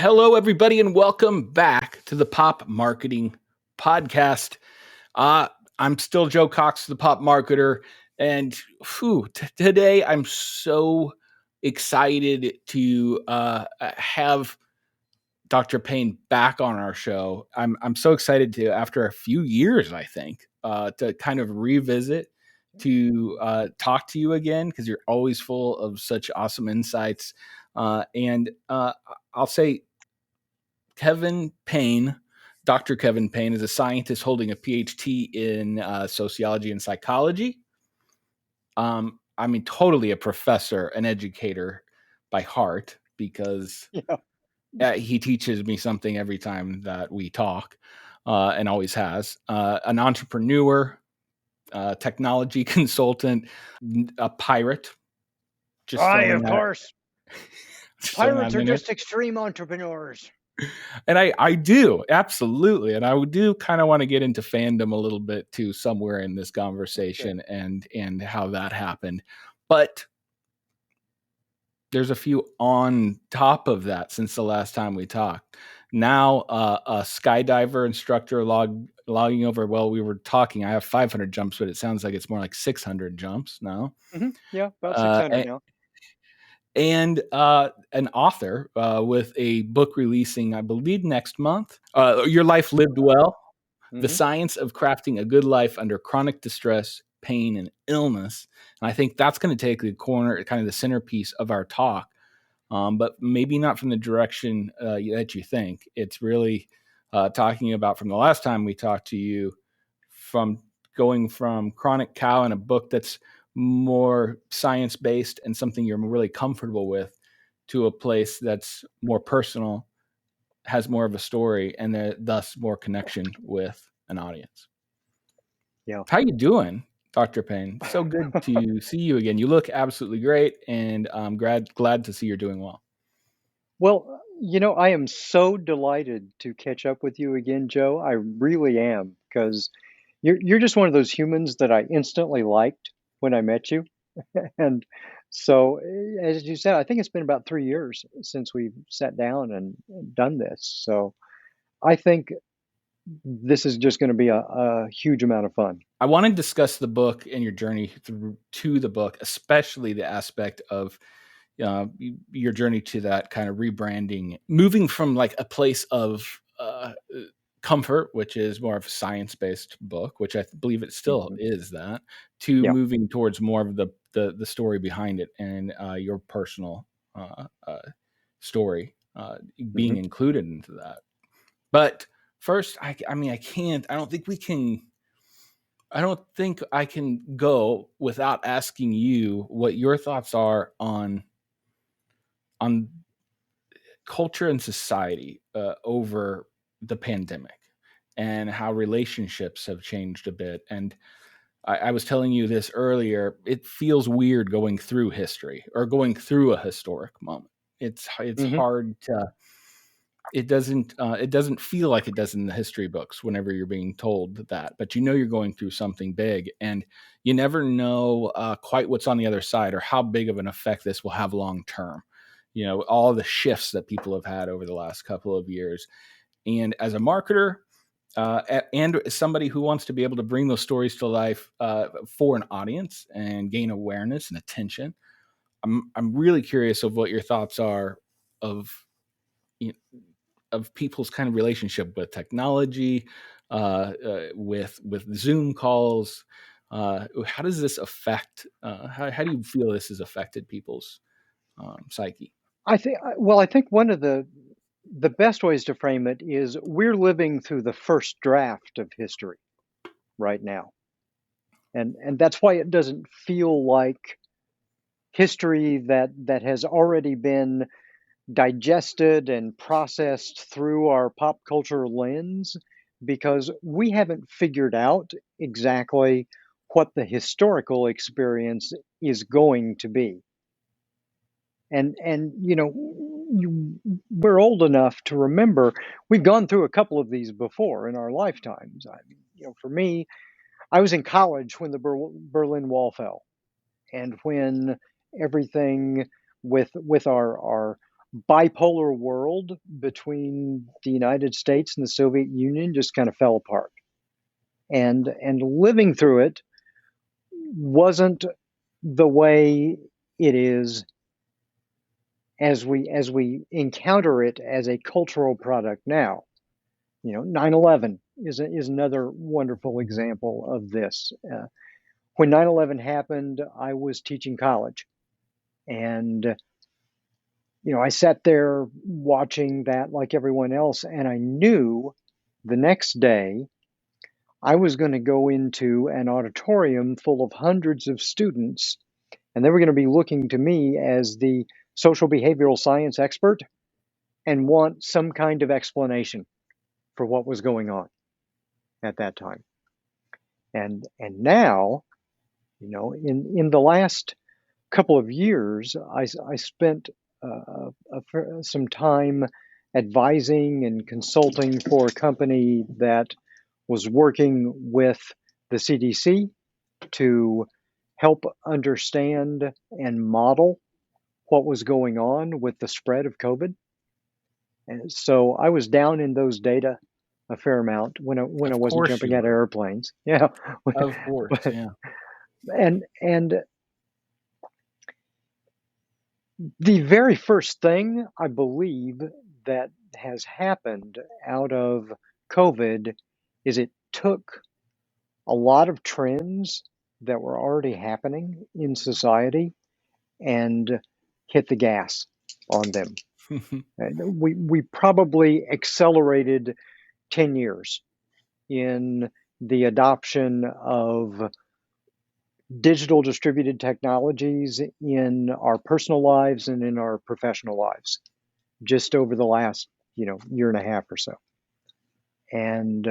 Hello, everybody, and welcome back to the Pop Marketing Podcast. I'm still Joe Cox, the Pop Marketer, and today I'm so excited to have Dr. Payne back on our show. I'm so excited to, after a few years, I think, to kind of revisit, to talk to you again, because you're always full of such awesome insights. And I'll say Kevin Payne, Dr. Kevin Payne, is a scientist holding a PhD in sociology and psychology. Totally a professor, an educator by heart, because he teaches me something every time that we talk, and always has. An entrepreneur, technology consultant, a pirate. Just Of course. Pirates are just it. extreme entrepreneurs. And I do, absolutely. And I do kind of want to get into fandom a little bit too, somewhere in this conversation, and how that happened. But there's a few on top of that since the last time we talked. Now, a skydiver instructor logging over. Well, we were talking. I have 500 jumps, but it sounds like it's more like 600 jumps now. Mm-hmm. Yeah, about 600 now. And an author with a book releasing, I believe, next month. Your Life Lived Well, The Science of Crafting a Good Life Under Chronic Distress, Pain, and Illness. And I think that's going to take the corner, kind of the centerpiece of our talk, but maybe not from the direction that you think. It's really talking about, from the last time we talked to you, from going from chronic cow and a book that's more science-based and something you're really comfortable with, to a place that's more personal, has more of a story, and thus more connection with an audience. Yeah. How you doing, Dr. Payne? So good to see you again. You look absolutely great, and I'm glad to see you're doing well. Well, I am so delighted to catch up with you again, Joe. I really am, because you're just one of those humans that I instantly liked when I met you. And so, as you said, I think it's been about 3 years since we've sat down and done this. So I think this is just going to be a huge amount of fun. I want to discuss the book and your journey to the book, especially the aspect of your journey to that kind of rebranding, moving from like a place of comfort, which is more of a science-based book, which I believe it still is that, to moving towards more of the story behind it, and your personal story being included into that. But first, I don't think I can go without asking you what your thoughts are on culture and society over the pandemic, and how relationships have changed a bit. And I was telling you this earlier, it feels weird going through history or going through a historic moment. It's hard to, it doesn't feel like it does in the history books whenever you're being told that, but you're going through something big, and you never know quite what's on the other side, or how big of an effect this will have long term. All the shifts that people have had over the last couple of years. And as a marketer, and somebody who wants to be able to bring those stories to life for an audience and gain awareness and attention, I'm really curious of what your thoughts are of people's kind of relationship with technology, with Zoom calls. How does this affect? How do you feel this has affected people's psyche? I think one of the best ways to frame it is we're living through the first draft of history right now. And that's why it doesn't feel like history that has already been digested and processed through our pop culture lens, because we haven't figured out exactly what the historical experience is going to be. And we're old enough to remember we've gone through a couple of these before in our lifetimes. For me, I was in college when the Berlin Wall fell, and when everything with our bipolar world between the United States and the Soviet Union just kind of fell apart. And living through it wasn't the way it is as we encounter it as a cultural product now. 9/11 is another wonderful example of this. When 9/11 happened, I was teaching college, and I sat there watching that like everyone else, and I knew the next day I was going to go into an auditorium full of hundreds of students, and they were going to be looking to me as the social behavioral science expert and want some kind of explanation for what was going on at that time. And now, in the last couple of years, I spent some time advising and consulting for a company that was working with the CDC to help understand and model what was going on with the spread of COVID. And so I was down in those data a fair amount when I Of wasn't course jumping you out of were. airplanes. Yeah. Of course, But yeah. and the very first thing I believe that has happened out of COVID is it took a lot of trends that were already happening in society and hit the gas on them. And we probably accelerated 10 years in the adoption of digital distributed technologies in our personal lives and in our professional lives just over the last, year and a half or so. And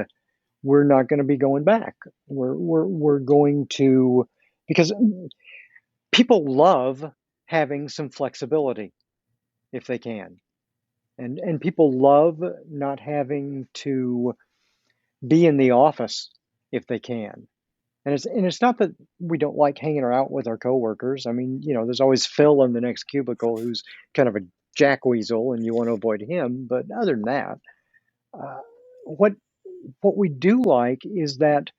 we're not going to be going back. We're going to, because people love having some flexibility if they can. And people love not having to be in the office if they can. And it's not that we don't like hanging out with our coworkers. I mean, there's always Phil in the next cubicle who's kind of a jackweasel, and you want to avoid him. But other than that, uh, what what we do like is that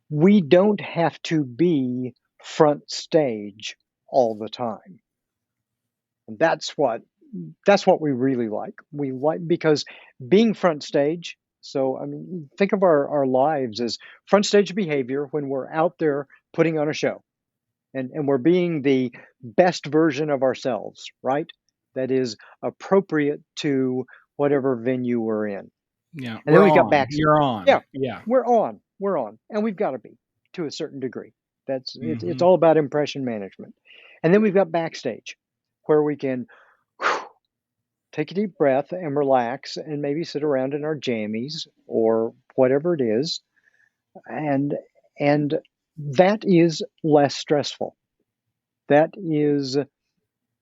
we don't have to be front stage all the time. And that's what we really like. We like because being front stage. So, I mean, think of our lives as front stage behavior when we're out there putting on a show and we're being the best version of ourselves, right? That is appropriate to whatever venue we're in. Yeah, And then we're we've got on. back. You're on. Yeah, Yeah. we're on, and we've got to be to a certain degree. It's Hmm. all about impression management. And then we've got backstage where we can take a deep breath and relax and maybe sit around in our jammies or whatever it is, and and that is less stressful. That is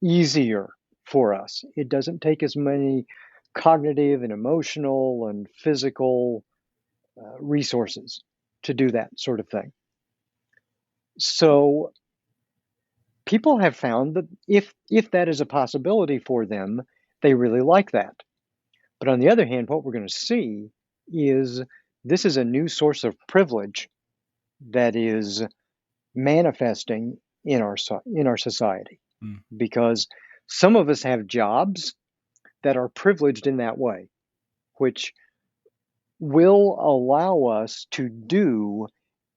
easier for us. It doesn't take as many cognitive and emotional and physical resources to do that sort of thing. So people have found that if that is a possibility for them, they really like that. But on the other hand, what we're going to see is this is a new source of privilege that is manifesting in our society, because some of us have jobs that are privileged in that way, which will allow us to do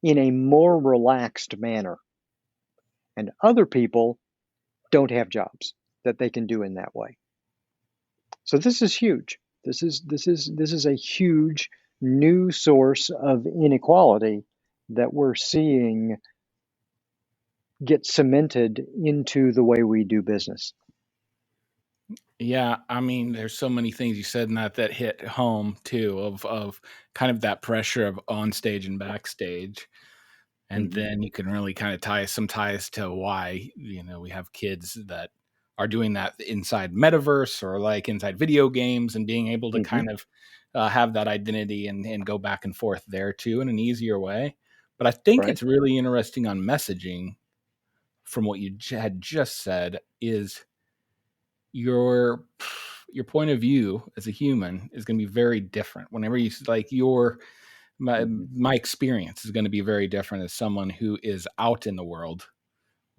in a more relaxed manner. And other people don't have jobs that they can do in that way. So this is huge. This is a huge new source of inequality that we're seeing get cemented into the way we do business. Yeah, I mean, there's so many things you said in that hit home too, of kind of that pressure of on stage and backstage. And Mhm. then you can really kind of tie some ties to why, we have kids that are doing that inside metaverse or like inside video games and being able to Mhm. kind of have that identity and go back and forth there too in an easier way. But I think Right. it's really interesting on messaging from what you had just said is your your point of view as a human is going to be very different whenever you like your Hmm. my experience is going to be very different as someone who is out in the world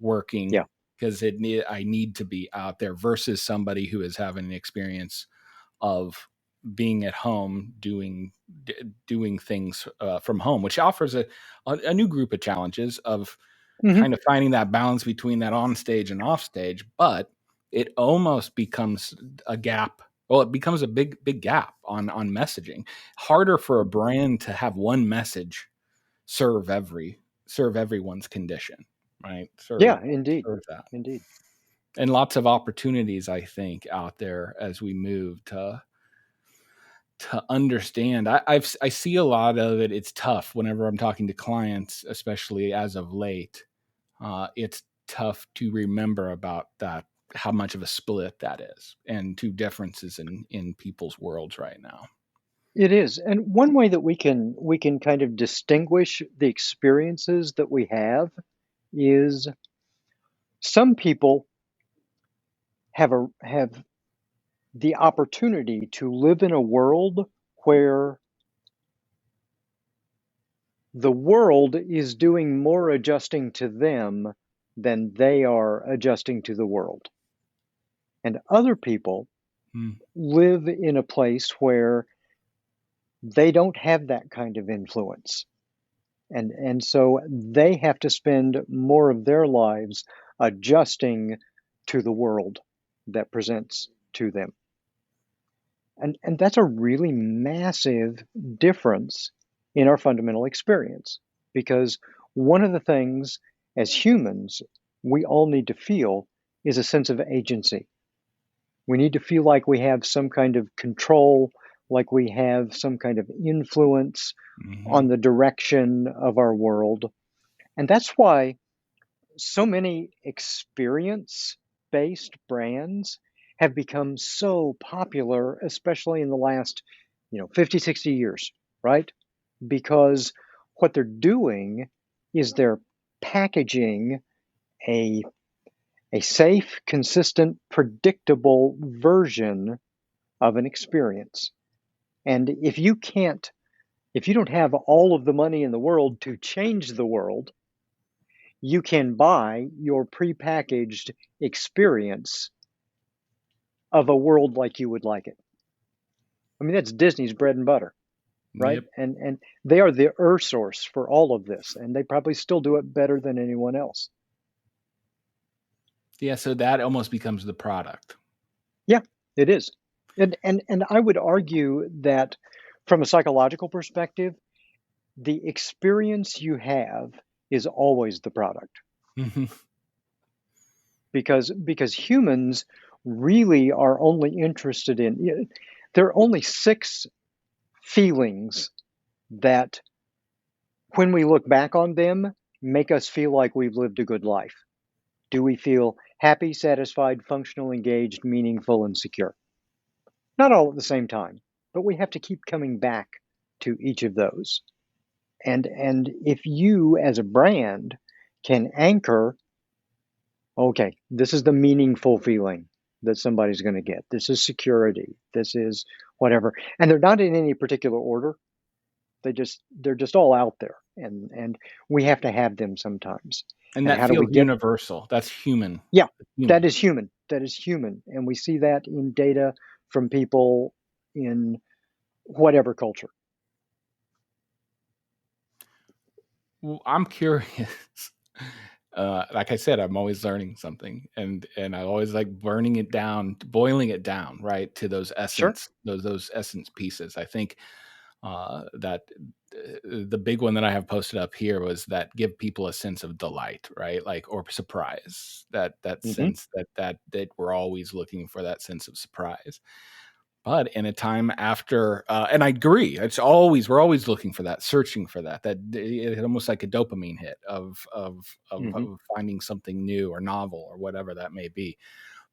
working Yeah. because I need to be out there versus somebody who is having an experience of being at home doing things from home, which offers a new group of challenges of Hmm. kind of finding that balance between that on stage and off stage. But it almost becomes a gap. Well, it becomes a big gap on messaging. Harder for a brand to have one message serve everyone's condition, right? Yeah, indeed. Serve that. Indeed. And lots of opportunities, I think, out there as we move to understand. I see a lot of it. It's tough whenever I'm talking to clients, especially as of late. It's tough to remember about that, how much of a split that is, and two differences in people's worlds right now. It is. And one way that we can kind of distinguish the experiences that we have is some people have the opportunity to live in a world where the world is doing more adjusting to them than they are adjusting to the world. And other people Mm, live in a place where they don't have that kind of influence. And so they have to spend more of their lives adjusting to the world that presents to them. And that's a really massive difference in our fundamental experience because one of the things as humans we all need to feel is a sense of agency. We need to feel like we have some kind of control, like we have some kind of influence on mhm. the direction of our world. And that's why so many experience based brands have become so popular, especially in the last 50, 60 years, right? Because what they're doing is they're packaging a, a safe, consistent, predictable version of an experience. And if you don't have all of the money in the world to change the world, you can buy your prepackaged experience of a world like you would like it. I mean, that's Disney's bread and butter, right? Yep. And they are the source for all of this, and they probably still do it better than anyone else. Yeah. So that almost becomes the product. Yeah, it is. And I would argue that from a psychological perspective, the experience you have is always the product Mhm. because humans really are only interested in there are only six feelings that when we look back on them make us feel like we've lived a good life. Do we feel happy, satisfied, functional, engaged, meaningful, and secure? Not all at the same time, but we have to keep coming back to each of those. And if you as a brand can anchor, okay, this is the meaningful feeling that somebody's going to get. This is security. This is whatever. And they're not in any particular order. They're just all out there. And we have to have them sometimes. And And that how do we feels get universal. That's human. Yeah, that Human. is human. That is human. And we see that in data from people in whatever culture. Well, I'm curious. Like I said, I'm always learning something, and I always like burning it down, boiling it down, right, to those Sure. essence, those essence pieces. I think that the big one that I have posted up here was that give people a sense of delight, right, like or surprise. That Hmm. sense that we're always looking for that sense of surprise. But in a time after, and I agree, we're always looking for that, searching for that. It's almost like a dopamine hit Hmm. of finding something new or novel or whatever that may be.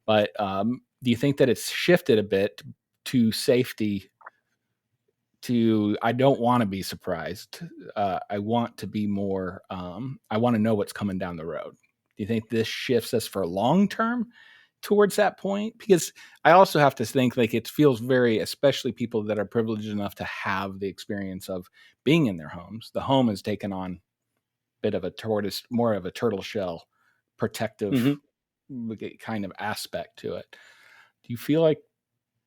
But do you think that it's shifted a bit to safety? To I don't want to be surprised. I want to be more. I want to know what's coming down the road. Do you think this shifts us for long term towards that point? Because I also have to think like it feels very, especially people that are privileged enough to have the experience of being in their homes. The home has taken on a bit of a tortoise, more of a turtle shell Hmm. protective kind of aspect to it. Do you feel like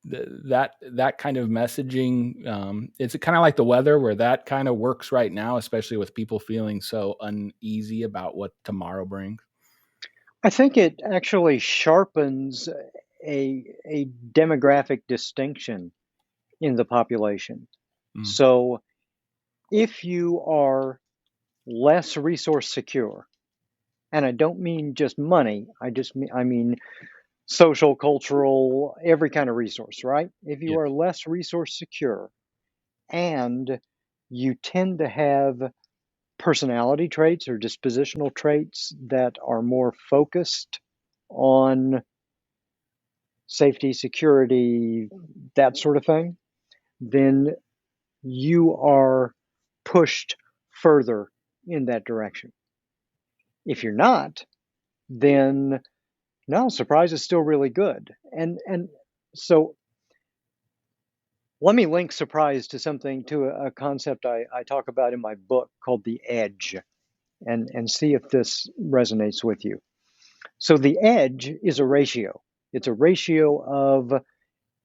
that kind of messaging, is it kind of like the weather where that kind of works right now, especially with people feeling so uneasy about what tomorrow brings? I think it actually sharpens a demographic distinction in the population. Mm, So if you are less resource secure, and I don't mean just money, I mean social, cultural, every kind of resource, right? If you yeah. are less resource secure and you tend to have personality traits or dispositional traits that are more focused on safety, security, that sort of thing, then you are pushed further in that direction. If you're not, then no, surprise is still really good. And so let me link surprise to something to a concept I talk about in my book called the edge and see if this resonates with you. So the edge is a ratio. It's a ratio of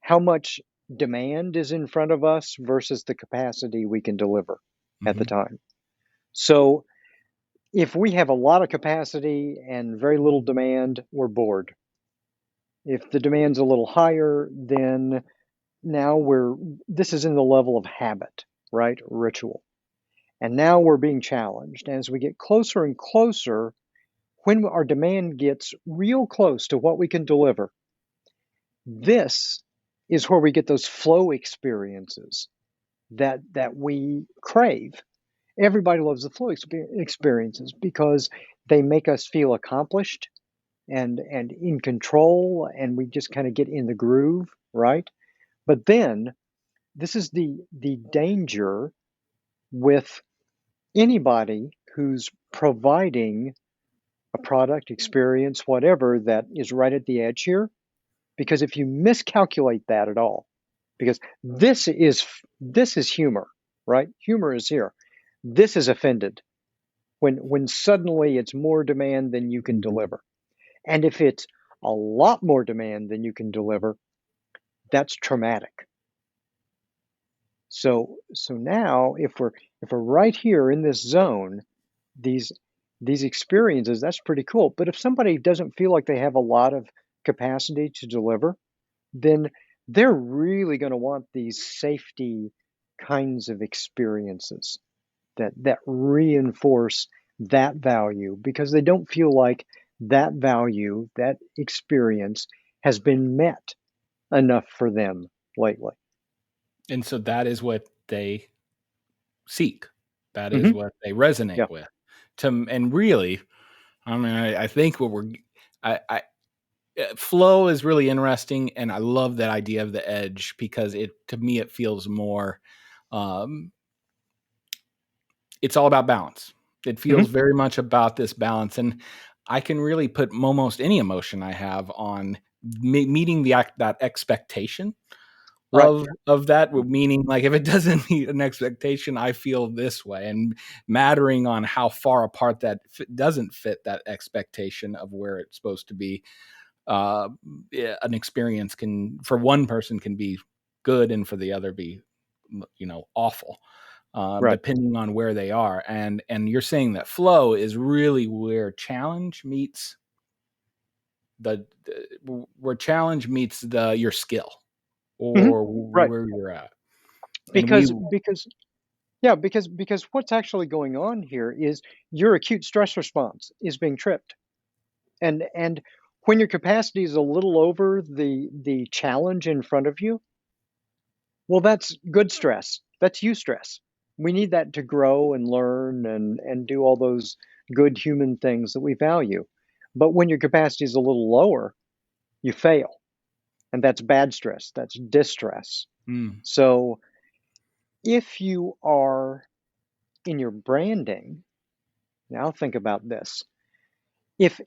how much demand is in front of us versus the capacity we can deliver at the Hmm. time. So if we have a lot of capacity and very little demand, we're bored. If the demand's a little higher, then now this is in the level of habit, right? Ritual. And now we're being challenged. As we get closer and closer, when our demand gets real close to what we can deliver, this is where we get those flow experiences that we crave. Everybody loves the flow experiences because they make us feel accomplished and in control, and we just kind of get in the groove, right? But then this is the danger with anybody who's providing a product, experience, whatever that is right at the edge here. Because if you miscalculate that at all, because this is humor, right? Humor is here. This is offended when suddenly it's more demand than you can deliver. And if it's a lot more demand than you can deliver, that's traumatic. So now if we're right here in this zone, these these experiences, that's pretty cool. But if somebody doesn't feel like they have a lot of capacity to deliver, then they're really going to want these safety kinds of experiences that reinforce that value because they don't feel like that value, that experience has been met enough for them lately. And so that is what they seek. That is Hmm. what they resonate Yeah. with. And really, I mean, I think what I flow is really interesting, and I love that idea of the edge because to me it feels more. Um, it's all about balance. It feels Hmm. very much about this balance, and I can really put almost any emotion I have on meeting that expectation Right. of that, meaning like if it doesn't meet an expectation, I feel this way, and mattering on how far apart that doesn't fit that expectation of where it's supposed to be. uh, an experience can, for one person, can be good, and for the other be, awful, Right. depending on where they are. And you're saying that flow is really where challenge meets where challenge meets your skill Hmm. or Right. where you're at. And we Because yeah, because what's actually going on here is your acute stress response is being tripped. And when your capacity is a little over the challenge in front of you, well, that's good stress. That's you stress. We need that to grow and learn and do all those good human things that we value. But when your capacity is a little lower, you fail. And that's bad stress. That's distress. mm, So if you are in your branding, now think about this. If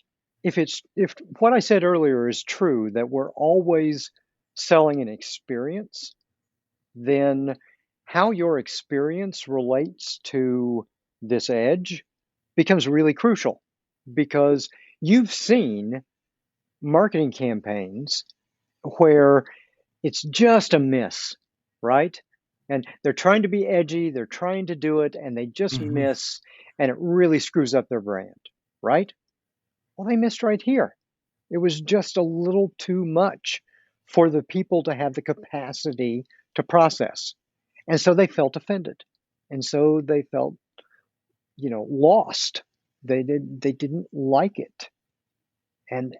if what I said earlier is true, that we're always selling an experience, then how your experience relates to this edge becomes really crucial, because you've seen marketing campaigns where it's just a miss, right? And they're trying to be edgy, they're trying to do it, and they just Hmm. miss, and it really screws up their brand, right? Well, they missed right here. It was just a little too much for the people to have the capacity to process. And so they felt offended. And so they felt, lost. They didn't like it. And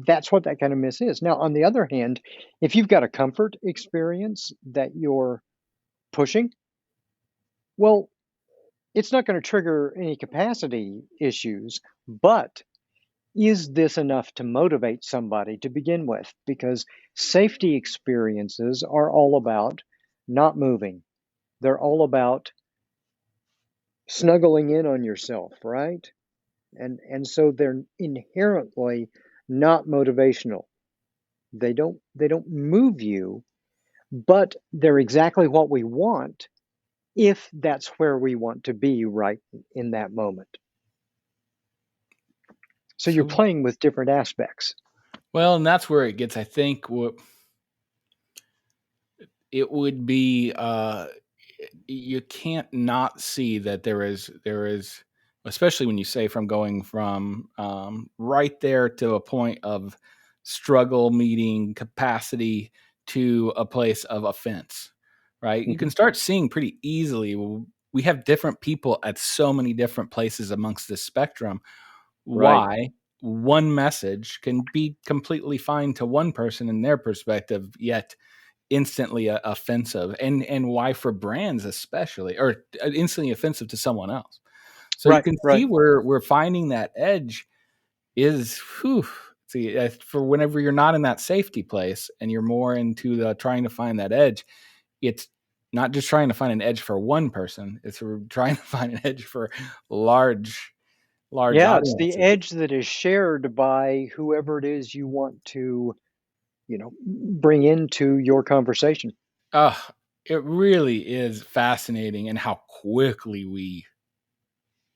that's what that kind of miss is. Now, on the other hand, if you've got a comfort experience that you're pushing, well, it's not going to trigger any capacity issues, but is this enough to motivate somebody to begin with? Because safety experiences are all about not moving. They're all about snuggling in on yourself, right? And so they're inherently not motivational. They don't move you, but they're exactly what we want if that's where we want to be right in that moment. So you're So, playing with different aspects. well, and that's where it gets. I think what it would be. You can't not see that there is, especially when you say from going from right there to a point of struggle meeting capacity to a place of offense, right? You Mhm. can start seeing pretty easily. We have different people at so many different places amongst this spectrum. Right. Why one message can be completely fine to one person in their perspective, yet instantly offensive, and why for brands especially, or instantly offensive to someone else. So you Right. can Right. see where we're finding that edge is, see, for whenever you're not in that safety place and you're more into the trying to find that edge, it's not just trying to find an edge for one person, it's trying to find an edge for large Yeah, it's the audiences. edge that is shared by whoever it is you want to, bring into your conversation. uh, it really is fascinating, and how quickly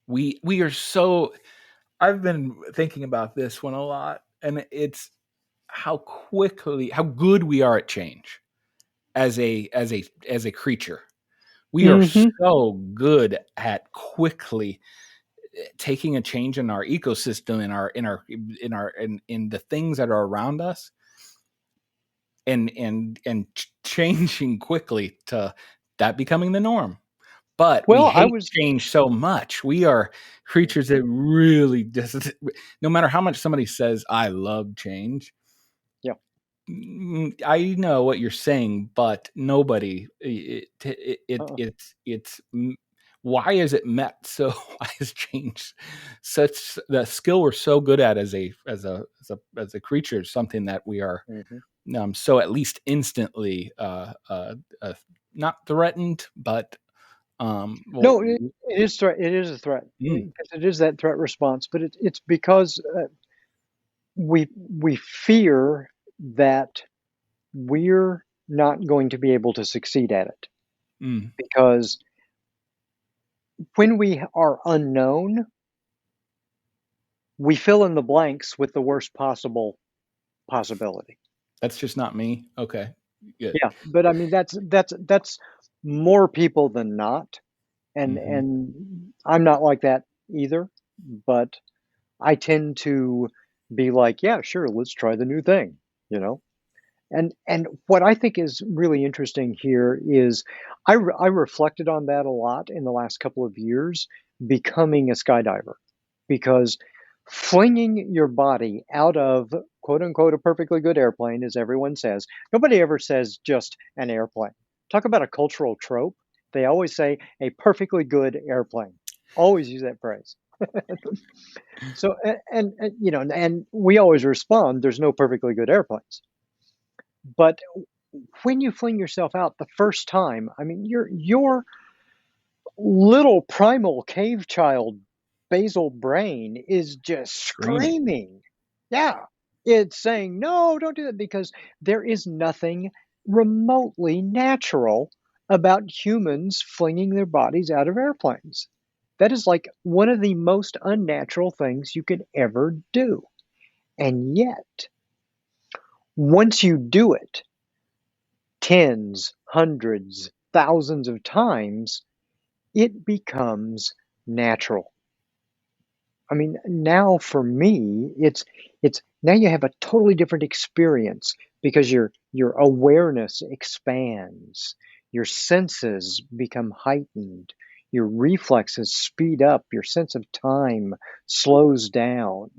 we are so. I've been thinking about this one a lot, and it's how good we are at change as a creature. We are Hmm. so good at quickly taking a change in our ecosystem, in the things that are around us, and changing quickly to that becoming the norm. But we Well, I hate was. change so much. We are creatures that really just, no matter how much somebody says, I love change, Yeah. I know what you're saying, but nobody, Uh-uh. why is it met so, why is change such the skill we're so good at as a creature, something that we are, Hmm. so at least instantly, not threatened, but, well, No, it is threat. It is a threat. mm, It is that threat response, but it's because we fear that we're not going to be able to succeed at it, mm. because when we are unknown, we fill in the blanks with the worst possible possibility. That's just not me. Okay, good. Yeah, but I mean that's more people than not, Mhm. and I'm not like that either, but I tend to be like, yeah, sure, let's try the new thing, you know. And what I think is really interesting here is I reflected on that a lot in the last couple of years, becoming a skydiver, because flinging your body out of quote unquote a perfectly good airplane, as everyone says, nobody ever says just an airplane. Talk about a cultural trope. They always say a perfectly good airplane. Always use that phrase. So and we always respond, there's no perfectly good airplanes. But when you fling yourself out the first time, I mean, your little primal cave child basal brain is just Screaming. screaming. Yeah. It's saying, no, don't do that because there is nothing remotely natural about humans flinging their bodies out of airplanes. That is like one of the most unnatural things you could ever do. And yet, once you do it tens, hundreds, thousands of times, it becomes natural. I mean, now for me, it's now you have a totally different experience because your awareness expands, your senses become heightened, your reflexes speed up, your sense of time slows down.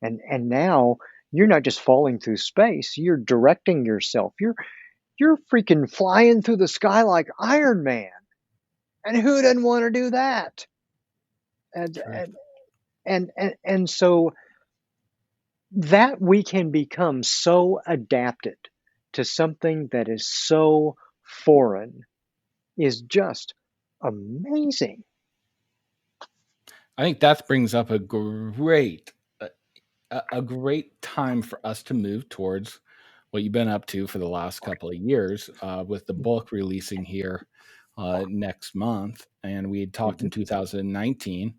And now you're not just falling through space, you're directing yourself. You're freaking flying through the sky like Iron Man. And who doesn't want to do that? And True. and and so that we can become so adapted to something that is so foreign is just amazing. I think that brings up a great time for us to move towards what you've been up to for the last couple of years with the book releasing here next month. And we had talked Hmm. in 2019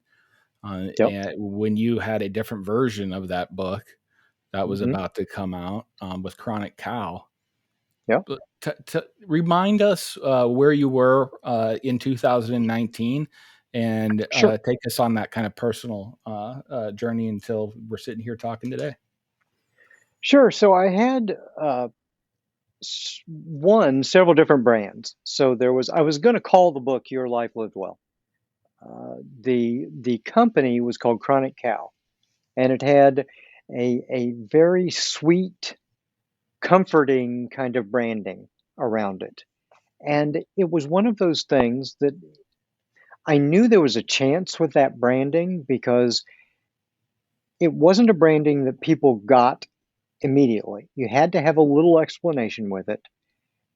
Yep. and when you had a different version of that book that was Hmm. about to come out with Chronic Cow. Yep. But to remind us where you were in 2019 and Sure. take us on that kind of personal journey until we're sitting here talking today. Sure. So I had several different brands. So I was going to call the book Your Life Lived Well. The company was called Chronic Cow, and it had a very sweet, comforting kind of branding around it. And it was one of those things that I knew there was a chance with that branding because it wasn't a branding that people got immediately. You had to have a little explanation with it,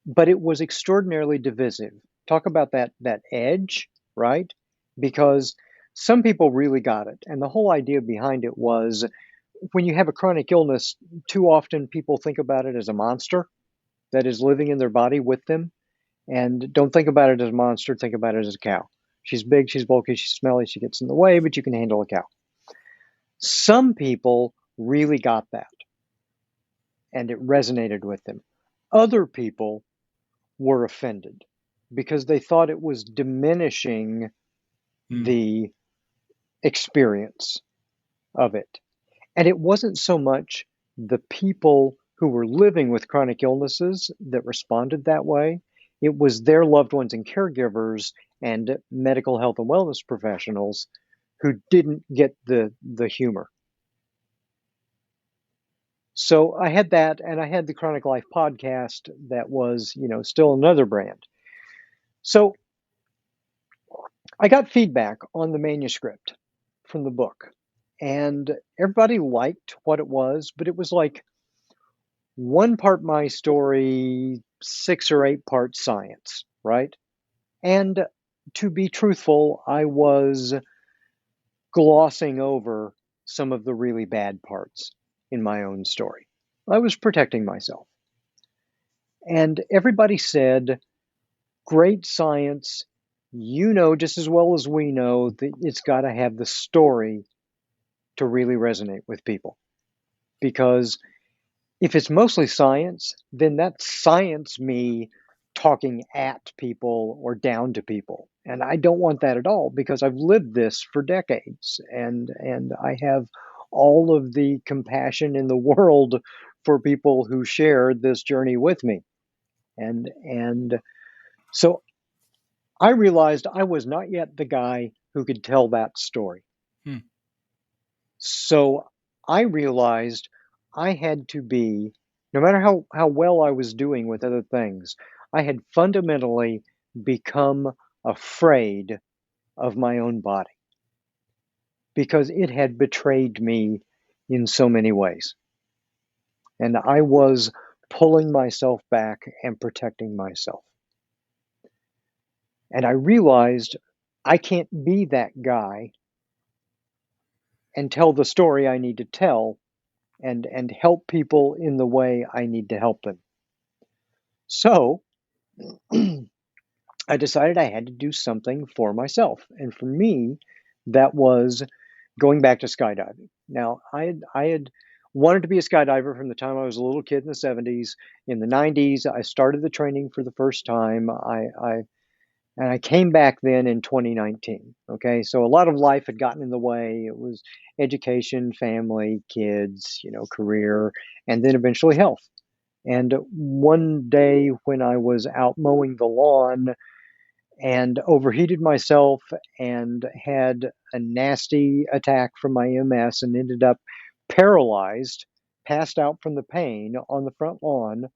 but it was extraordinarily divisive. Talk about that edge, right? Because some people really got it. And the whole idea behind it was when you have a chronic illness, too often people think about it as a monster that is living in their body with them. And don't think about it as a monster, think about it as a cow. She's big, she's bulky, she's smelly, she gets in the way, but you can handle a cow. Some people really got that and it resonated with them. Other people were offended because they thought it was diminishing Hmm. the experience of it. And it wasn't so much the people who were living with chronic illnesses that responded that way, it was their loved ones and caregivers and medical health and wellness professionals who didn't get the humor. So I had that, and I had the Chronic Life podcast that was, still another brand. So I got feedback on the manuscript from the book, and everybody liked what it was, but it was like one part my story, 6 or 8 parts science, right? And to be truthful, I was glossing over some of the really bad parts in my own story. I was protecting myself. And everybody said, great science. You know just as well as we know that it's got to have the story to really resonate with people. Because if it's mostly science, then that's science me talking at people or down to people. And I don't want that at all because I've lived this for decades and I have all of the compassion in the world for people who share this journey with me. And so I realized I was not yet the guy who could tell that story. Hmm. So I realized I had to be, no matter how well I was doing with other things, I had fundamentally become afraid of my own body because it had betrayed me in so many ways. And I was pulling myself back and protecting myself. And I realized I can't be that guy and tell the story I need to tell and help people in the way I need to help them. So I decided I had to do something for myself. And for me, that was going back to skydiving. Now, I had wanted to be a skydiver from the time I was a little kid in the 70s. In the 90s, I started the training for the first time. And I came back then in 2019. Okay, so a lot of life had gotten in the way. It was education, family, kids, career, and then eventually health. And one day when I was out mowing the lawn and overheated myself and had a nasty attack from my MS and ended up paralyzed, passed out from the pain on the front lawn.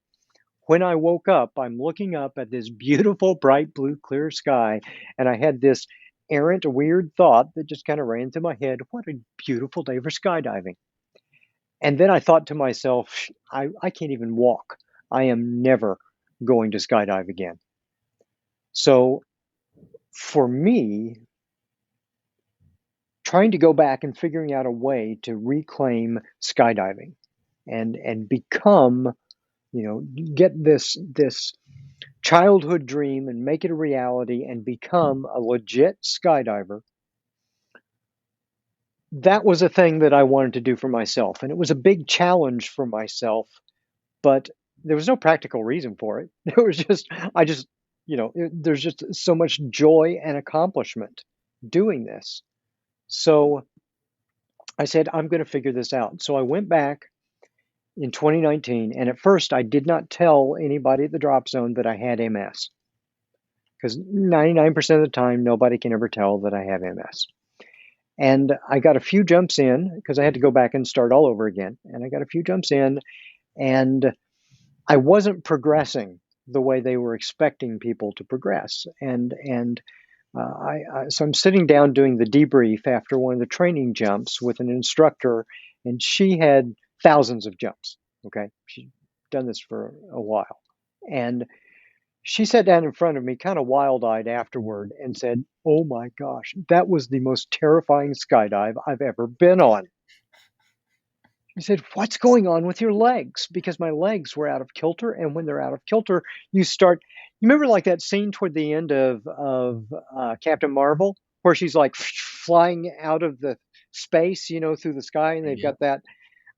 When I woke up, I'm looking up at this beautiful, bright blue, clear sky, and I had this errant, weird thought that just kind of ran through my head. What a beautiful day for skydiving. And then I thought to myself, I can't even walk. I am never going to skydive again. So for me, trying to go back and figuring out a way to reclaim skydiving and become, get this childhood dream and make it a reality and become a legit skydiver. That was a thing that I wanted to do for myself. And it was a big challenge for myself, but there was no practical reason for it. It was just, there's just so much joy and accomplishment doing this. So I said, I'm going to figure this out. So I went back in 2019, and at first I did not tell anybody at the drop zone that I had MS, because 99% of the time, nobody can ever tell that I have MS. And I got a few jumps in because I had to go back and start all over again. And I got a few jumps in, and I wasn't progressing the way they were expecting people to progress. So I'm sitting down doing the debrief after one of the training jumps with an instructor, and she had thousands of jumps. Okay, she'd done this for a while, and she sat down in front of me, kind of wild-eyed afterward, and said, "Oh my gosh, that was the most terrifying skydive I've ever been on." He said, "What's going on with your legs?" Because my legs were out of kilter, and when they're out of kilter, you start. You remember like that scene toward the end of Captain Marvel, where she's like flying out of the space, through the sky, and they've Yep. got that.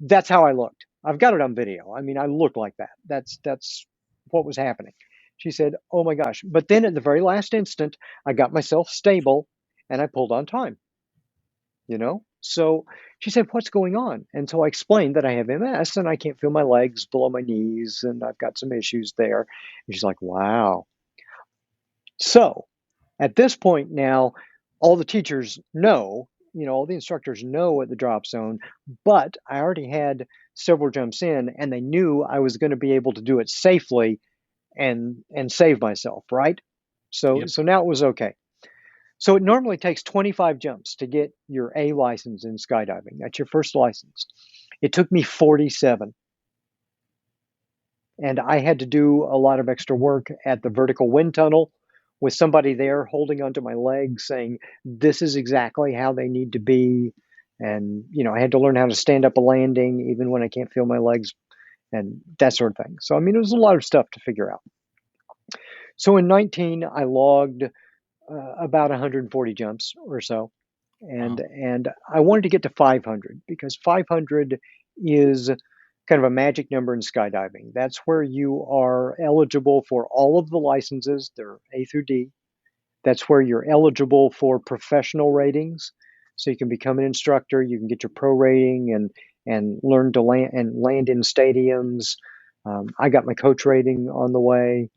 That's how I looked. I've got it on video. I mean, I looked like that. That's what was happening. She said, "Oh my gosh!" But then at the very last instant, I got myself stable, and I pulled on time. So she said, "What's going on?" And so I explained that I have MS and I can't feel my legs below my knees and I've got some issues there. And she's like, "Wow." So at this point now, all the teachers know, all the instructors know at the drop zone, but I already had several jumps in and they knew I was going to be able to do it safely and save myself, right? So Yep. so now it was okay. So it normally takes 25 jumps to get your A license in skydiving. That's your first license. It took me 47. And I had to do a lot of extra work at the vertical wind tunnel with somebody there holding onto my legs saying, this is exactly how they need to be. And, I had to learn how to stand up a landing even when I can't feel my legs and that sort of thing. So, I mean, it was a lot of stuff to figure out. So in 19, I logged about 140 jumps or so. And Wow. and I wanted to get to 500 because 500 is kind of a magic number in skydiving. That's where you are eligible for all of the licenses. They're A through D. That's where you're eligible for professional ratings. So you can become an instructor, you can get your pro rating and learn to land in stadiums. I got my coach rating on the way.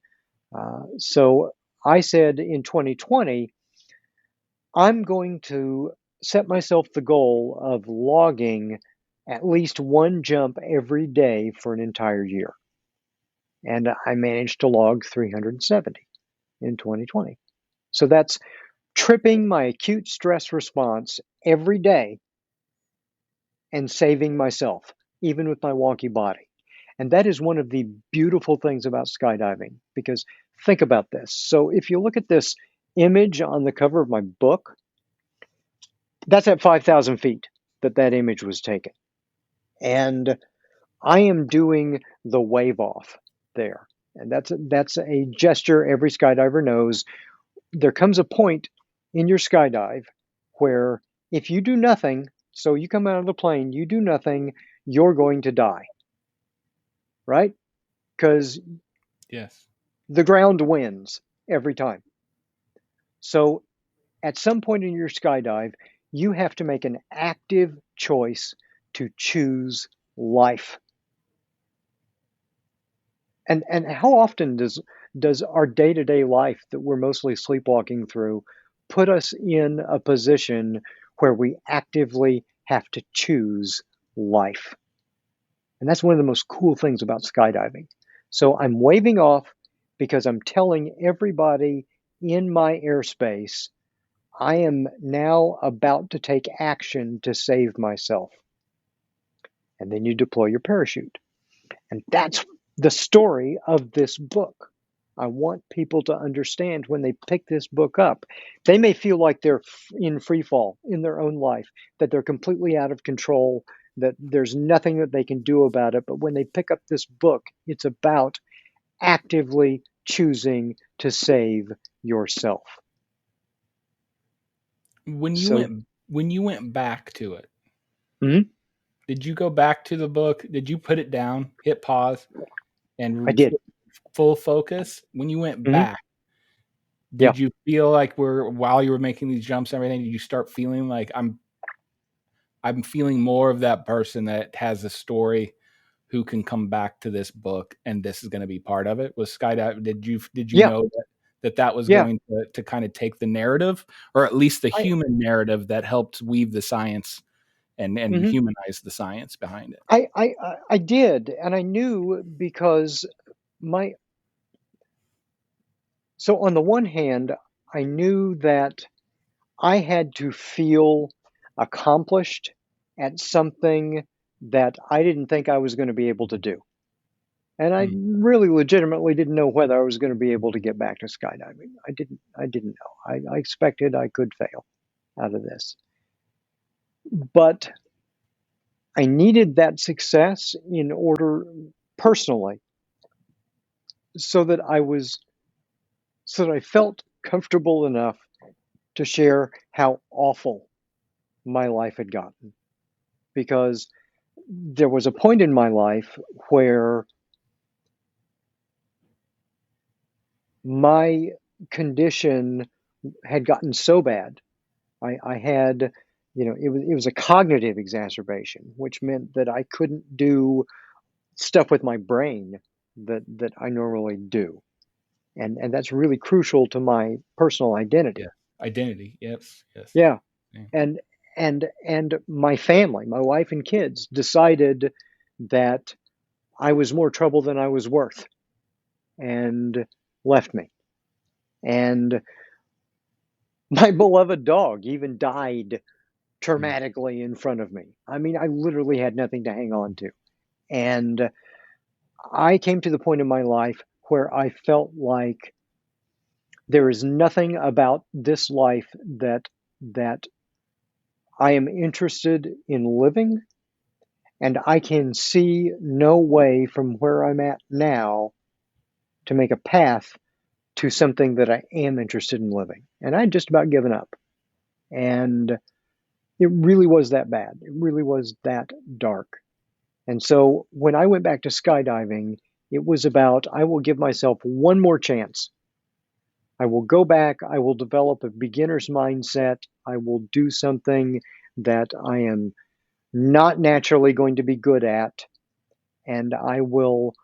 So I said in 2020, I'm going to set myself the goal of logging at least one jump every day for an entire year. And I managed to log 370 in 2020. So that's tripping my acute stress response every day and saving myself, even with my wonky body. And that is one of the beautiful things about skydiving, because think about this. So if you look at this image on the cover of my book, that's at 5,000 feet that image was taken. And I am doing the wave off there. And that's a gesture every skydiver knows. There comes a point in your skydive where if you do nothing, so you come out of the plane, you do nothing, you're going to die, right? Because Yes. the ground wins every time. So at some point in your skydive, you have to make an active choice to choose life. And how often does our day-to-day life that we're mostly sleepwalking through put us in a position where we actively have to choose life? And that's one of the most cool things about skydiving. So I'm waving off because I'm telling everybody in my airspace I am now about to take action to save myself. And then you deploy your parachute. And that's the story of this book. I want people to understand when they pick this book up, they may feel like they're in free fall in their own life, that they're completely out of control, that there's nothing that they can do about it. But when they pick up this book, it's about actively choosing to save yourself. So, When you went back to it, mhm, did you go back to the book? Did you put it down, hit pause, I and did. full focus? When you went Hmm. back, Yeah. did you feel like while you were making these jumps and everything, did you start feeling like I'm feeling more of that person that has a story who can come back to this book and this is going to be part of it? Was skydive did you Yeah. know that was Yeah. going to kind of take the narrative, or at least the I, human narrative that helped weave the science and mhm. humanize the science behind it? I did, and I knew because my so on the one hand, I knew that I had to feel accomplished at something that I didn't think I was going to be able to do. And I Mm. really legitimately didn't know whether I was going to be able to get back to skydiving. I didn't know. I expected I could fail out of this. But I needed that success in order personally so that I felt comfortable enough to share how awful my life had gotten. Because there was a point in my life where my condition had gotten so bad. I had, it was a cognitive exacerbation, which meant that I couldn't do stuff with my brain that I normally do. And that's really crucial to my personal Yeah. identity. Identity. Yes. Yes. Yeah. Yeah. And and my family, my wife and kids decided that I was more trouble than I was worth and left me. And my beloved dog even died Mm. traumatically in front of me. I mean, I literally had nothing to hang on to. And I came to the point in my life where I felt like there is nothing about this life that I am interested in living, and I can see no way from where I'm at now to make a path to something that I am interested in living. And I'd just about given up. And it really was that bad. It really was that dark. And so when I went back to skydiving, it was about I will give myself one more chance. I will go back, I will develop a beginner's mindset, I will do something that I am not naturally going to be good at, and I will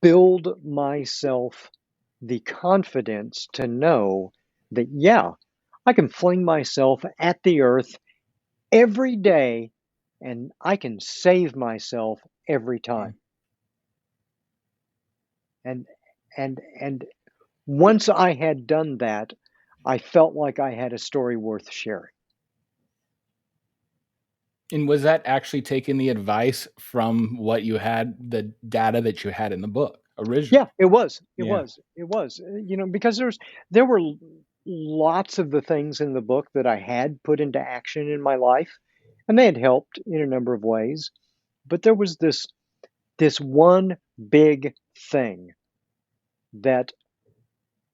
build myself the confidence to know that, yeah, I can fling myself at the earth every day and I can save myself every Mm. time. And and once I had done that, I felt like I had a story worth sharing. And was that actually taking the advice from what you had, the data that you had in the book Yeah, originally? it was. It Yeah. was. It was. Because there were lots of the things in the book that I had put into action in my life. and they had helped in a number of ways. But there was this one big thing that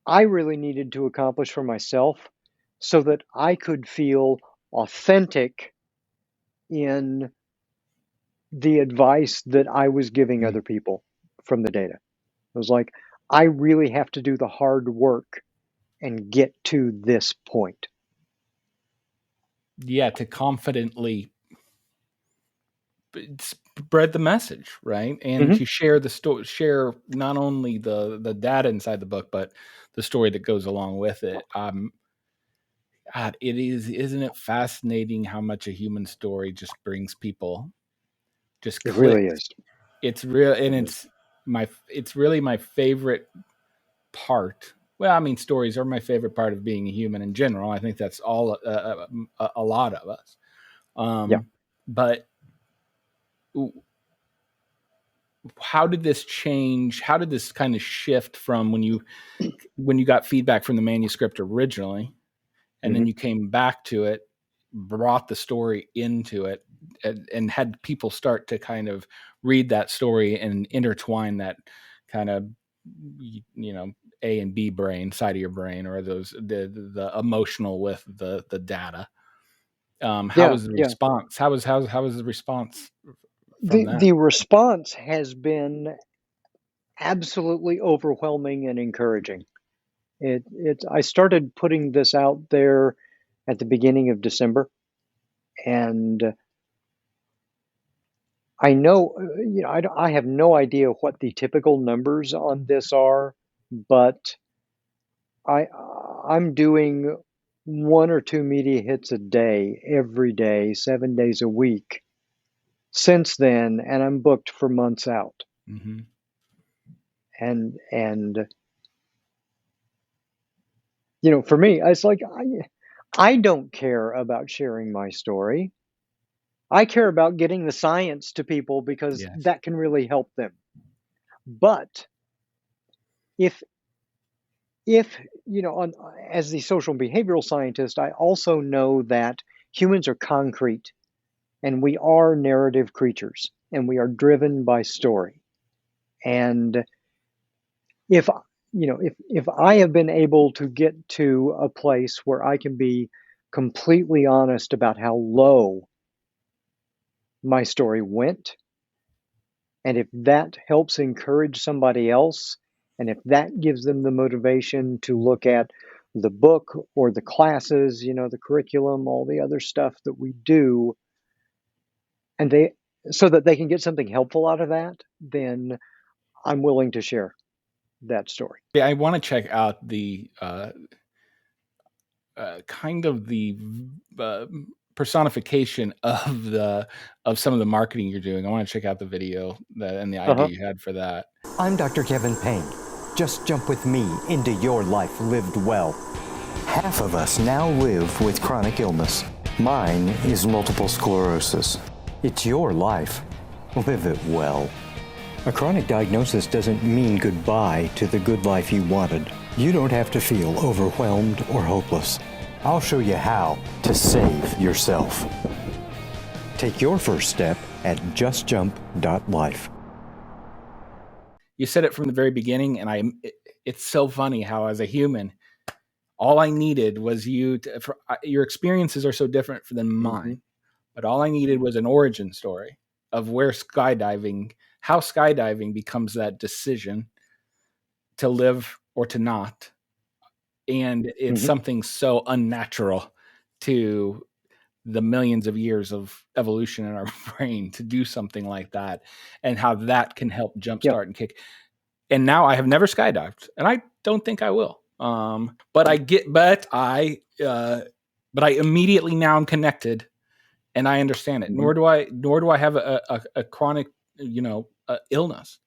I really needed to accomplish for myself so that I could feel authentic in the advice that I was giving Mm. other people from the data. It was like, I really have to do the hard work and get to this point. Yeah, to confidently spread the message, right? And Hmm. to share the story, share not only the data inside the book, but the story that goes along with it. God, isn't it fascinating how much a human story just brings people, just It really clicks. is. It's real, and It is. it's really my favorite part. Well, I mean, stories are my favorite part of being a human in general. I think that's all a lot of us. Yeah. But how did this change? How did this kind of shift from when you got feedback from the manuscript originally, and then Hmm. you came back to it, brought the story into it, and had people start to kind of read that story and intertwine that kind of, A and B brain side of your brain, or the emotional with the data. How Yeah. was the Yeah. response? How was the response from The that? the response has been absolutely overwhelming and encouraging. I started putting this out there at the beginning of December, and I know, I have no idea what the typical numbers on this are, but I'm doing one or two media hits a day, every day, 7 days a week since then, and I'm booked for months out. Mm-hmm. And for me, it's like I don't care about sharing my story. I care about getting the science to people because Yes. that can really help them. But if if as the social and behavioral scientist, I also know that humans are concrete and we are narrative creatures and we are driven by story. And if if I have been able to get to a place where I can be completely honest about how low my story went, and if that helps encourage somebody else, and if that gives them the motivation to look at the book or the classes, the curriculum, all the other stuff that we do, and they so that they can get something helpful out of that, then I'm willing to share that story. Yeah, I want to check out the kind of the uh, personification of some of the marketing you're doing. I want to check out the video and the idea Uh-huh. you had for that. I'm Dr. Kevin Payne. Just jump with me into your life lived well. Half of us now live with chronic illness. Mine is multiple sclerosis. It's your life. Live it well. A chronic diagnosis doesn't mean goodbye to the good life you wanted. You don't have to feel overwhelmed or hopeless. I'll show you how to save yourself. Take your first step at justjump.life. You said it from the very beginning, and it's so funny how, as a human, all I needed was your experiences are so different than Hmm. mine, but all I needed was an origin story of how skydiving becomes that decision to live or to not. And it's Hmm. something so unnatural to the millions of years of evolution in our brain to do something like that, and how that can help Yep. jumpstart and kick. And now I have never skydived, and I don't think I will. But I immediately now am connected, and I understand it. Hmm. Nor do I have a chronic, illness.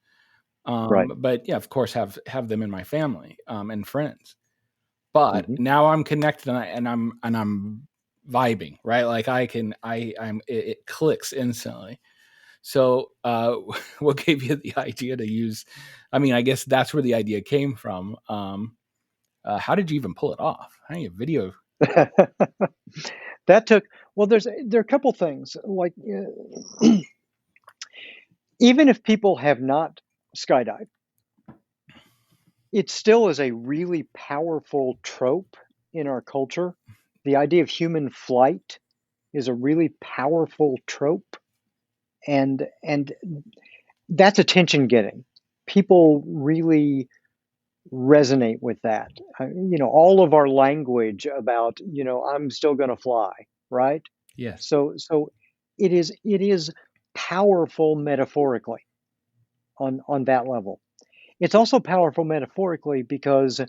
Right. But yeah, of course, have them in my family, and friends. But Hmm. now I'm connected, and I'm vibing, right? Like it clicks instantly. So, what gave you the idea to use? I mean, I guess that's where the idea came from. How did you even pull it off? How do you video? That took, well, there are a couple things. Like, even if people have not skydived, it still is a really powerful trope in our culture. The idea of human flight is a really powerful trope, and that's attention getting. People really resonate with that. All of our language about, I'm still going to fly, right? Yes. So it is powerful metaphorically on that level. It's also powerful metaphorically because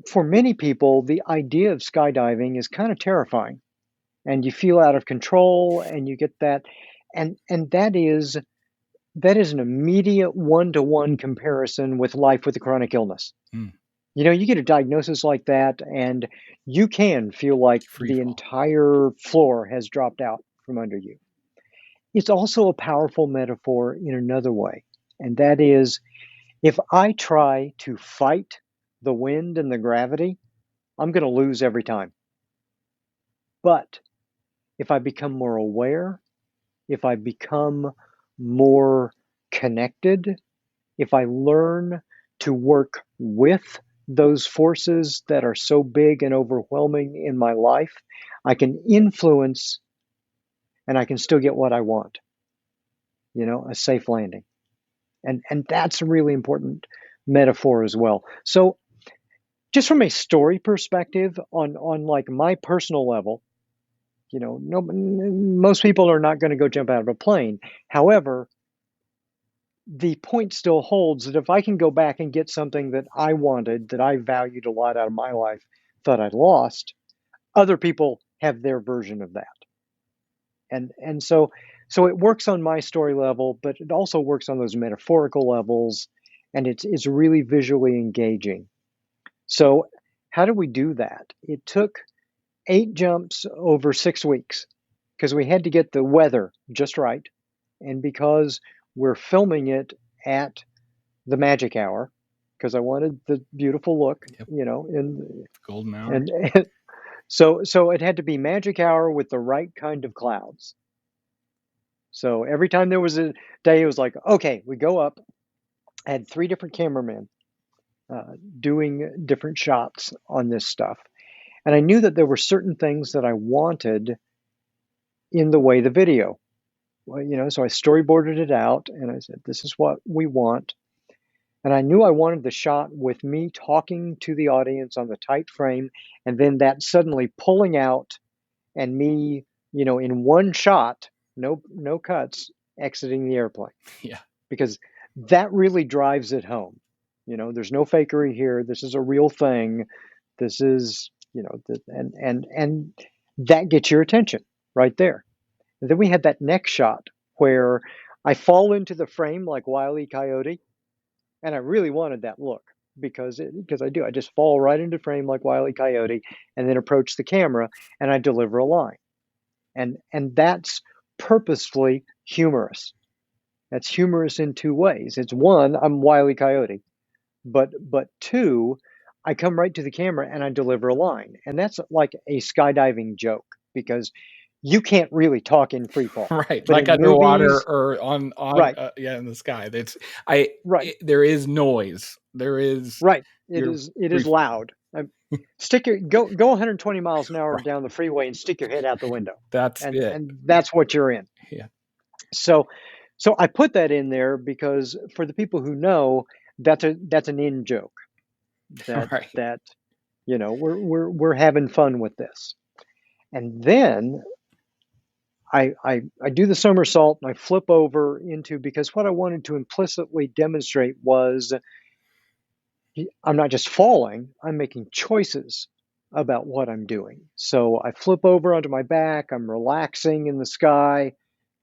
for many people, the idea of skydiving is kind of terrifying, and you feel out of control, and you get that, and that is an immediate one-to-one comparison with life with a chronic illness. Mm. You get a diagnosis like that, and you can feel like Free the fall. entire floor has dropped out from under you. It's also a powerful metaphor in another way, and that is, if I try to fight the wind and the gravity, I'm going to lose every time. But if I become more aware, if I become more connected, if I learn to work with those forces that are so big and overwhelming in my life, I can influence and I can still get what I want, a safe landing. And that's a really important metaphor as well. So just from a story perspective on like my personal level, no, most people are not going to go jump out of a plane. However, the point still holds that if I can go back and get something that I wanted, that I valued a lot out of my life, thought I'd lost, other people have their version of that. And so it works on my story level, but it also works on those metaphorical levels, and it's really visually engaging. So how do we do that? It took 8 jumps over 6 weeks because we had to get the weather just right, and because we're filming it at the magic hour, because I wanted the beautiful look, Yep. and Golden hour. and so it had to be magic hour with the right kind of clouds. So every time there was a day, it was like, okay, we go up. I had 3 different cameramen doing different shots on this stuff, and I knew that there were certain things that I wanted in the way the video. Well, so I storyboarded it out, and I said, this is what we want. And I knew I wanted the shot with me talking to the audience on the tight frame, and then that suddenly pulling out and me, in one shot, no cuts, exiting the airplane. Yeah. Because that really drives it home. There's no fakery here. This is a real thing. This is, and that gets your attention right there. And then we had that next shot where I fall into the frame like Wile E. Coyote. And I really wanted that look because I do. I just fall right into frame like Wile E. Coyote and then approach the camera and I deliver a line. And that's purposefully humorous. That's humorous in 2 ways. It's one, I'm Wile E. Coyote, but 2, I come right to the camera and I deliver a line. And that's like a skydiving joke because you can't really talk in free fall. Right. But Like in underwater movies, or on right, in the sky. right. There is noise. There is Right. It your is it free is fall. loud. Go 120 miles an hour Right. down the freeway and stick your head out the window. That's And it. and that's what you're in. Yeah. So I put that in there because for the people who know, that's an in joke. That Right. that we're having fun with this. And then I do the somersault and I flip over into, because what I wanted to implicitly demonstrate was I'm not just falling, I'm making choices about what I'm doing. So I flip over onto my back, I'm relaxing in the sky,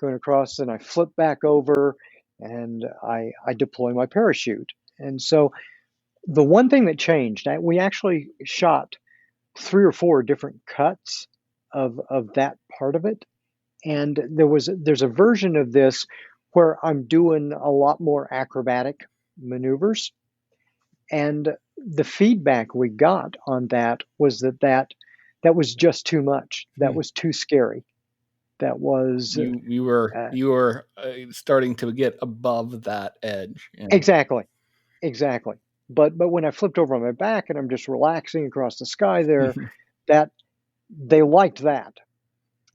going across, and I flip back over and I deploy my parachute. And so the one thing that changed, we actually shot 3 or 4 different cuts of that part of it. And there's a version of this where I'm doing a lot more acrobatic maneuvers. And the feedback we got on that was that was just too much. That was too scary. That was you were starting to get above that edge. Yeah. exactly. But when I flipped over on my back and I'm just relaxing across the sky there, that they liked that.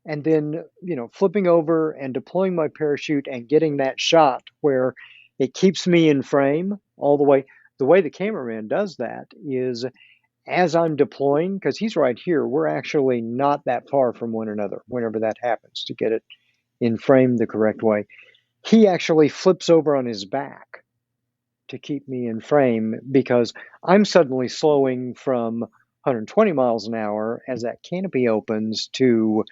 And then, flipping over and deploying my parachute and getting that shot where it keeps me in frame all the way. The way the cameraman does that is as I'm deploying, because he's right here, we're actually not that far from one another whenever that happens to get it in frame the correct way. He actually flips over on his back to keep me in frame because I'm suddenly slowing from 120 miles an hour as that canopy opens to,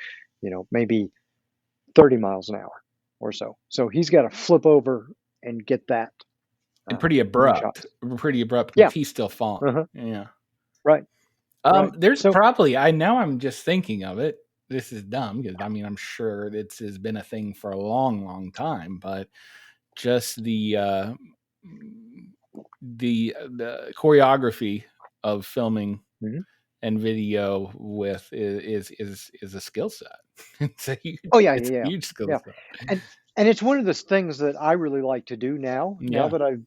maybe 30 miles an hour or so. So he's got to flip over and get that. And pretty abrupt. Yeah. He's still falling. Uh-huh. Yeah. Right. There's probably, I'm just thinking of it. This is dumb because I'm sure this has been a thing for a long, long time, but just the choreography of filming and video with is a skill set. It's a huge skill set. And it's one of those things that I really like to do now. Yeah. Now that I've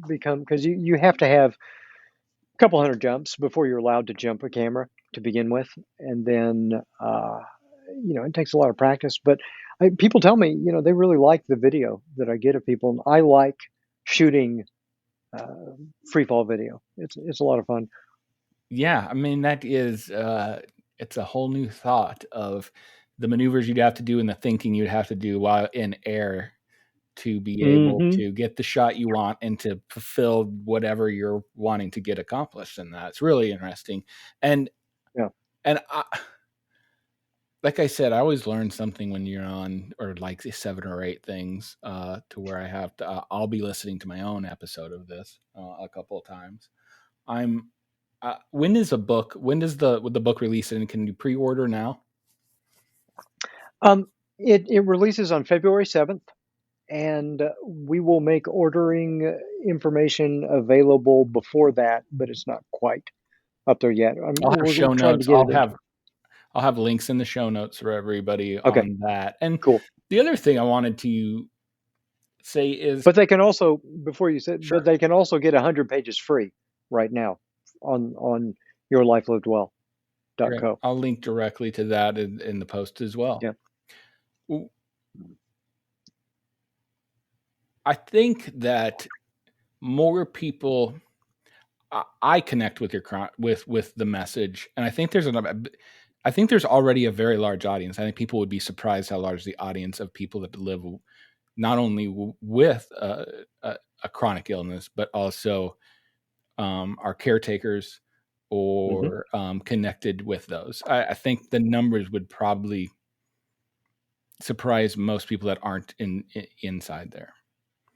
become, because you have to have a couple hundred jumps before you're allowed to jump a camera to begin with, and then it takes a lot of practice. But people tell me they really like the video that I get of people, and I like shooting free fall video. It's a lot of fun. Yeah, that is it's a whole new thought of the maneuvers you'd have to do and the thinking you'd have to do while in air to be able to get the shot you want and to fulfill whatever you're wanting to get accomplished in that. It's really interesting. And like I said, I always learn something when you're on, or like 7 or 8 things to where I have to, I'll be listening to my own episode of this a couple of times. When does the book release, and can you pre-order now? It releases on February 7th. And we will make ordering information available before that, but it's not quite up there yet. I'll have show notes. I'll have links in the show notes for everybody on that. And cool. The other thing I wanted to say is, but they can also, before you said, but they can also get 100 pages free right now on yourlifelivedwell.co. I'll link directly to that in the post as well. Yeah. I think that more people, I connect with with the message, and I think there's already a very large audience. I think people would be surprised how large the audience of people that live not only with a chronic illness, but also are caretakers or connected with those. I think the numbers would probably surprise most people that aren't inside there.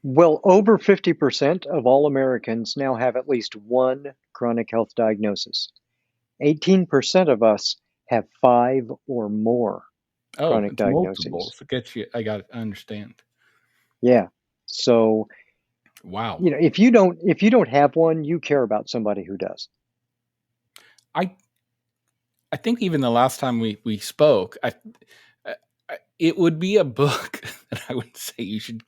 Well, over 50% of all Americans now have at least one chronic health diagnosis. 18% of us have 5 or more chronic diagnoses. Multiple. I understand. Yeah. So, wow. If you don't have one, you care about somebody who does. I think even the last time we spoke, it would be a book that I would say you should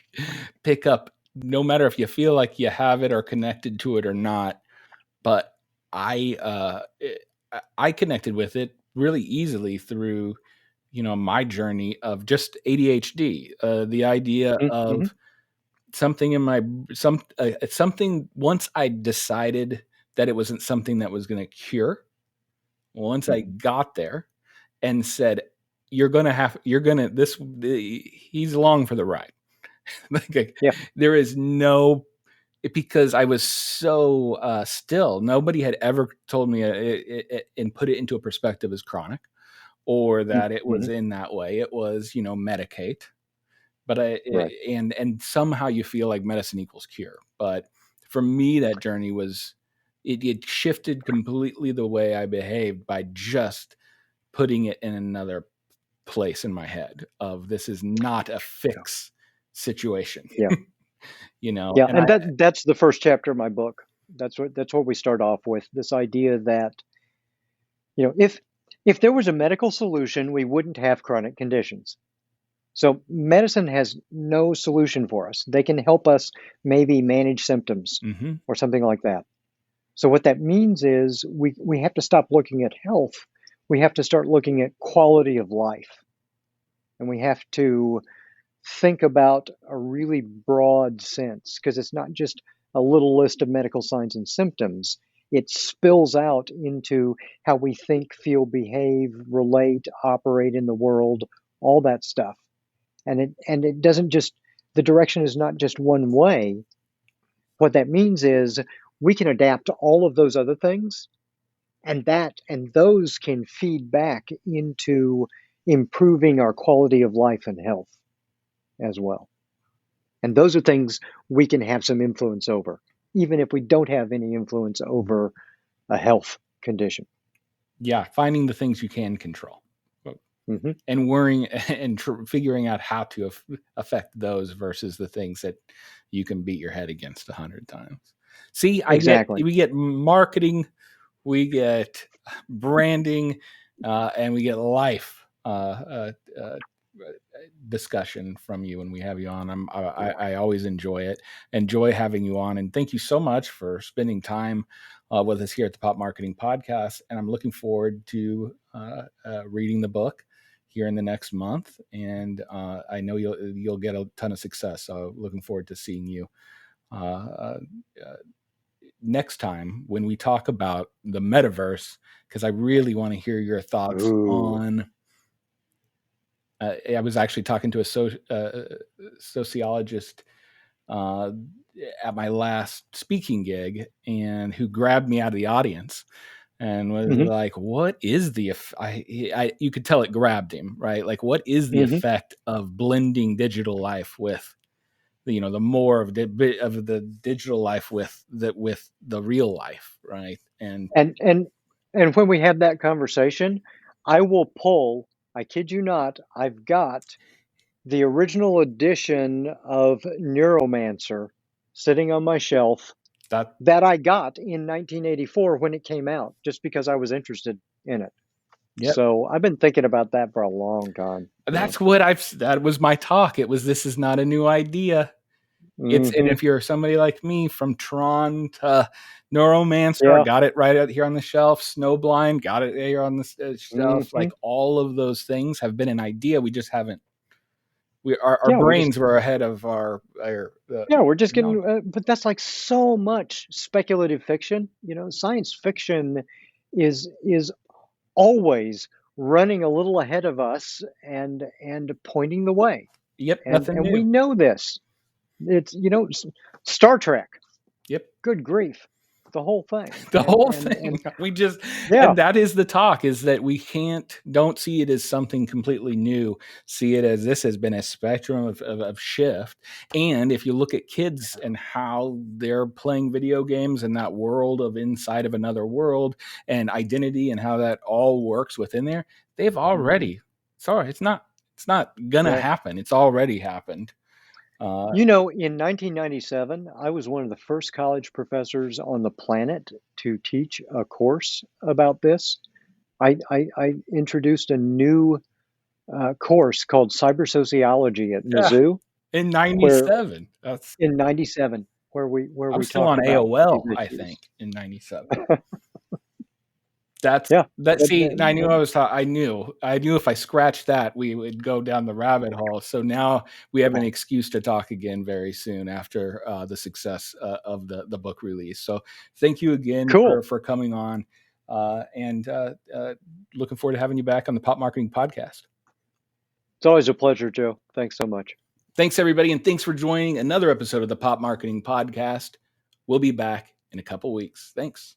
pick up, no matter if you feel like you have it or connected to it or not. But I connected with it really easily through, my journey of just ADHD. The idea of something in something, once I decided that it wasn't something that was going to cure. Once I got there and said, he's along for the ride. There is no, because I was so still. Nobody had ever told me and put it into a perspective as chronic, or that it was in that way. It was, medicate, but and somehow you feel like medicine equals cure. But for me, that journey was, it shifted completely the way I behaved by just putting it in another place in my head of, this is not a fix situation. Yeah. And that's the first chapter of my book. That's what we start off with. This idea that, if there was a medical solution, we wouldn't have chronic conditions. So medicine has no solution for us. They can help us maybe manage symptoms Mm-hmm. or something like that. So what that means is we have to stop looking at health. We have to start looking at quality of life. And we have to think about a really broad sense, because it's not just a little list of medical signs and symptoms. It spills out into how we think, feel, behave, relate, operate in the world, all that stuff. And it doesn't just, the direction is not just one way. What that means is we can adapt to all of those other things, and those can feed back into improving our quality of life and health as well. And those are things we can have some influence over, even if we don't have any influence over a health condition. Yeah, finding the things you can control. Mm-hmm. And worrying and figuring out how to affect those versus the things that you can beat your head against 100 times. See, Exactly. we get marketing, we get branding, and we get life discussion from you when we have you on. I always enjoy it. Enjoy having you on, and thank you so much for spending time with us here at the Pop Marketing Podcast. And I'm looking forward to reading the book here in the next month, and I know you'll get a ton of success. So looking forward to seeing you next time when we talk about the metaverse, because I really want to hear your thoughts on. I was actually talking to a sociologist at my last speaking gig, and who grabbed me out of the audience and was like, what is the you could tell it grabbed him, right? Like, what is the effect of blending digital life with the more of the digital life with the real life, right? And when we have that conversation, I will pull, I kid you not, I've got the original edition of Neuromancer sitting on my shelf that I got in 1984 when it came out, just because I was interested in it. Yep. So I've been thinking about that for a long time. That's that was my talk. It was, this is not a new idea. And if you're somebody like me, from Tron to Neuromancer, got it right out here on the shelf. Snowblind, got it here on the shelf. Like, all of those things have been an idea. We just haven't. Our brains were ahead of our we're just getting. But that's like so much speculative fiction. Science fiction is always running a little ahead of us and pointing the way. Yep, and we know this. It's Star Trek. Yep. Good grief. The whole thing. We just, and that is the talk, is that we don't see it as something completely new. See it as, this has been a spectrum of shift. And if you look at kids and how they're playing video games in that world of inside of another world and identity and how that all works within there, they've already, it's not gonna happen. It's already happened. In 1997, I was one of the first college professors on the planet to teach a course about this. I introduced a new course called cyber sociology at Mizzou in '97. In '97, where we still on AOL, I think, in '97. I knew I knew if I scratched that, we would go down the rabbit hole. So now we have an excuse to talk again very soon after the success of the book release. So thank you again for coming on, and looking forward to having you back on the Pop Marketing Podcast. It's always a pleasure, Joe. Thanks so much. Thanks, everybody, and thanks for joining another episode of the Pop Marketing Podcast. We'll be back in a couple weeks. Thanks.